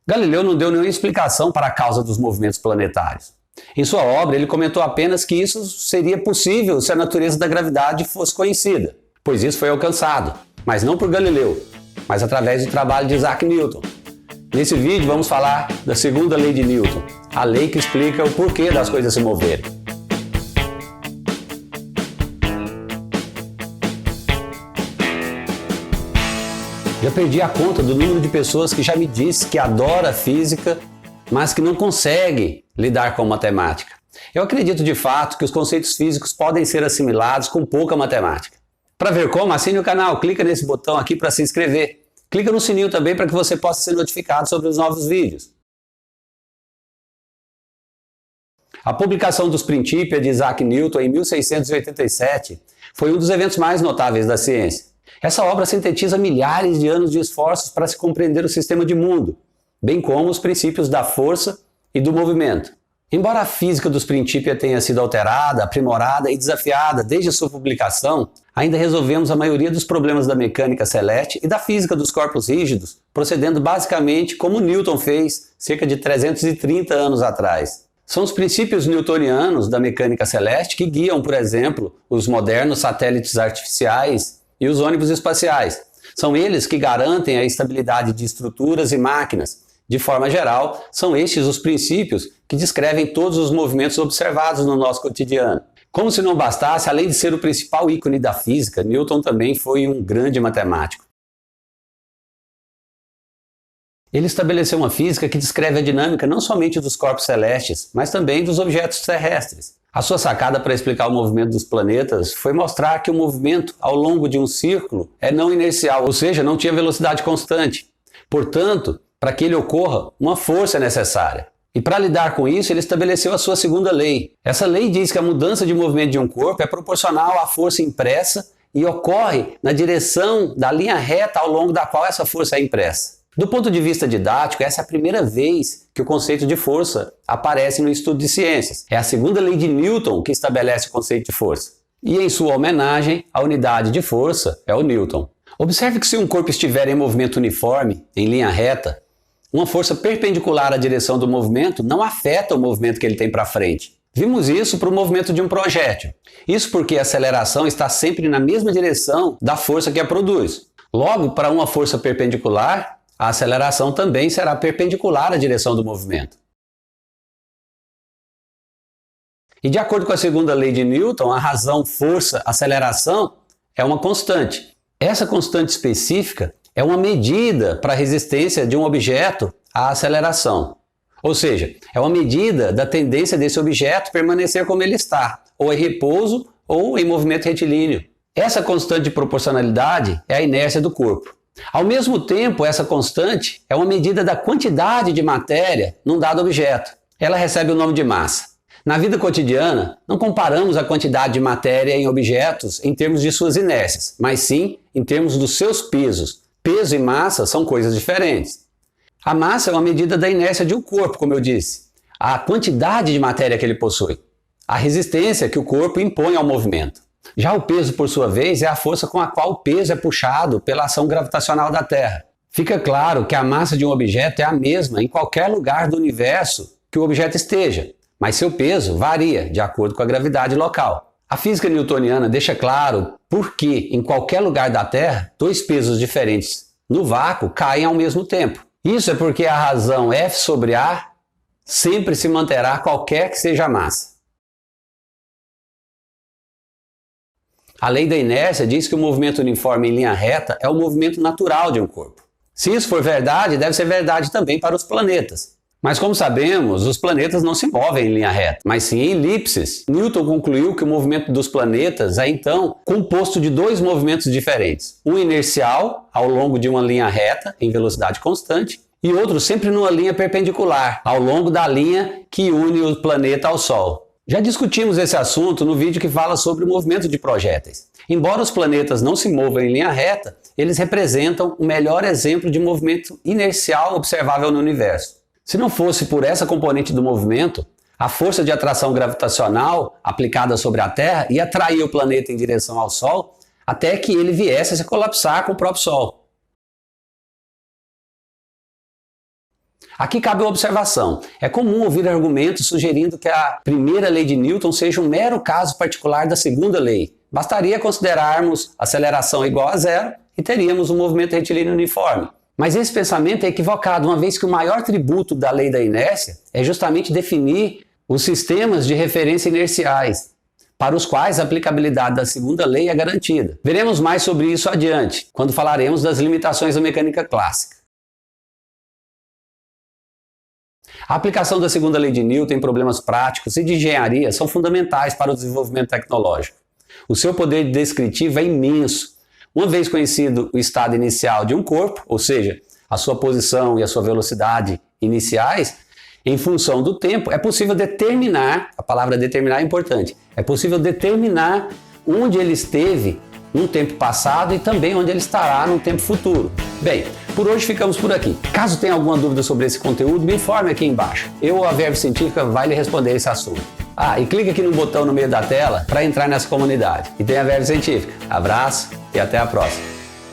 Galileu não deu nenhuma explicação para a causa dos movimentos planetários. Em sua obra, ele comentou apenas que isso seria possível se a natureza da gravidade fosse conhecida, pois isso foi alcançado, mas não por Galileu, mas através do trabalho de Isaac Newton. Nesse vídeo vamos falar da segunda lei de Newton, a lei que explica o porquê das coisas se moverem. Já perdi a conta do número de pessoas que já me disse que adora física, mas que não consegue lidar com matemática. Eu acredito de fato que os conceitos físicos podem ser assimilados com pouca matemática. Para ver como, assine o canal, clica nesse botão aqui para se inscrever. Clica no sininho também para que você possa ser notificado sobre os novos vídeos. A publicação dos Principia de Isaac Newton em 1687 foi um dos eventos mais notáveis da ciência. Essa obra sintetiza milhares de anos de esforços para se compreender o sistema de mundo, bem como os princípios da força e do movimento. Embora a física dos Principia tenha sido alterada, aprimorada e desafiada desde sua publicação, ainda resolvemos a maioria dos problemas da mecânica celeste e da física dos corpos rígidos, procedendo basicamente como Newton fez cerca de 330 anos atrás. São os princípios newtonianos da mecânica celeste que guiam, por exemplo, os modernos satélites artificiais e os ônibus espaciais. São eles que garantem a estabilidade de estruturas e máquinas. De forma geral, são estes os princípios que descrevem todos os movimentos observados no nosso cotidiano. Como se não bastasse, além de ser o principal ícone da física, Newton também foi um grande matemático. Ele estabeleceu uma física que descreve a dinâmica não somente dos corpos celestes, mas também dos objetos terrestres. A sua sacada para explicar o movimento dos planetas foi mostrar que o movimento ao longo de um círculo é não inercial, ou seja, não tinha velocidade constante. Portanto, para que ele ocorra, uma força é necessária. E para lidar com isso, ele estabeleceu a sua segunda lei. Essa lei diz que a mudança de movimento de um corpo é proporcional à força impressa e ocorre na direção da linha reta ao longo da qual essa força é impressa. Do ponto de vista didático, essa é a primeira vez que o conceito de força aparece no estudo de ciências. É a segunda lei de Newton que estabelece o conceito de força. E em sua homenagem, a unidade de força é o Newton. Observe que se um corpo estiver em movimento uniforme, em linha reta, uma força perpendicular à direção do movimento não afeta o movimento que ele tem para frente. Vimos isso para o movimento de um projétil. Isso porque a aceleração está sempre na mesma direção da força que a produz. Logo, para uma força perpendicular, a aceleração também será perpendicular à direção do movimento. E de acordo com a segunda lei de Newton, a razão, força, aceleração é uma constante. Essa constante específica é uma medida para a resistência de um objeto à aceleração. Ou seja, é uma medida da tendência desse objeto permanecer como ele está, ou em repouso ou em movimento retilíneo. Essa constante de proporcionalidade é a inércia do corpo. Ao mesmo tempo, essa constante é uma medida da quantidade de matéria num dado objeto. Ela recebe o nome de massa. Na vida cotidiana, não comparamos a quantidade de matéria em objetos em termos de suas inércias, mas sim em termos dos seus pesos. Peso e massa são coisas diferentes. A massa é uma medida da inércia de um corpo, como eu disse, a quantidade de matéria que ele possui, a resistência que o corpo impõe ao movimento. Já o peso, por sua vez, é a força com a qual o peso é puxado pela ação gravitacional da Terra. Fica claro que a massa de um objeto é a mesma em qualquer lugar do universo que o objeto esteja, mas seu peso varia de acordo com a gravidade local. A física newtoniana deixa claro por que, em qualquer lugar da Terra, dois pesos diferentes no vácuo caem ao mesmo tempo. Isso é porque a razão F sobre A sempre se manterá qualquer que seja a massa. A lei da inércia diz que o movimento uniforme em linha reta é o movimento natural de um corpo. Se isso for verdade, deve ser verdade também para os planetas. Mas como sabemos, os planetas não se movem em linha reta, mas sim em elipses. Newton concluiu que o movimento dos planetas é então composto de dois movimentos diferentes. Um inercial, ao longo de uma linha reta, em velocidade constante, e outro sempre numa linha perpendicular, ao longo da linha que une o planeta ao Sol. Já discutimos esse assunto no vídeo que fala sobre o movimento de projéteis. Embora os planetas não se movam em linha reta, eles representam o melhor exemplo de movimento inercial observável no universo. Se não fosse por essa componente do movimento, a força de atração gravitacional aplicada sobre a Terra ia atrair o planeta em direção ao Sol até que ele viesse a se colapsar com o próprio Sol. Aqui cabe uma observação. É comum ouvir argumentos sugerindo que a primeira lei de Newton seja um mero caso particular da segunda lei. Bastaria considerarmos aceleração igual a zero e teríamos um movimento retilíneo uniforme. Mas esse pensamento é equivocado, uma vez que o maior tributo da lei da inércia é justamente definir os sistemas de referência inerciais, para os quais a aplicabilidade da segunda lei é garantida. Veremos mais sobre isso adiante, quando falaremos das limitações da mecânica clássica. A aplicação da segunda lei de Newton em problemas práticos e de engenharia são fundamentais para o desenvolvimento tecnológico. O seu poder descritivo é imenso. Uma vez conhecido o estado inicial de um corpo, ou seja, a sua posição e a sua velocidade iniciais, em função do tempo, é possível determinar, a palavra determinar é importante, é possível determinar onde ele esteve no tempo passado e também onde ele estará no tempo futuro. Bem, por hoje ficamos por aqui. Caso tenha alguma dúvida sobre esse conteúdo, me informe aqui embaixo. Eu ou a Verve Científica vai lhe responder esse assunto. E clique aqui no botão no meio da tela para entrar nessa comunidade. E tenha a Verve Científica. Abraço e até a próxima.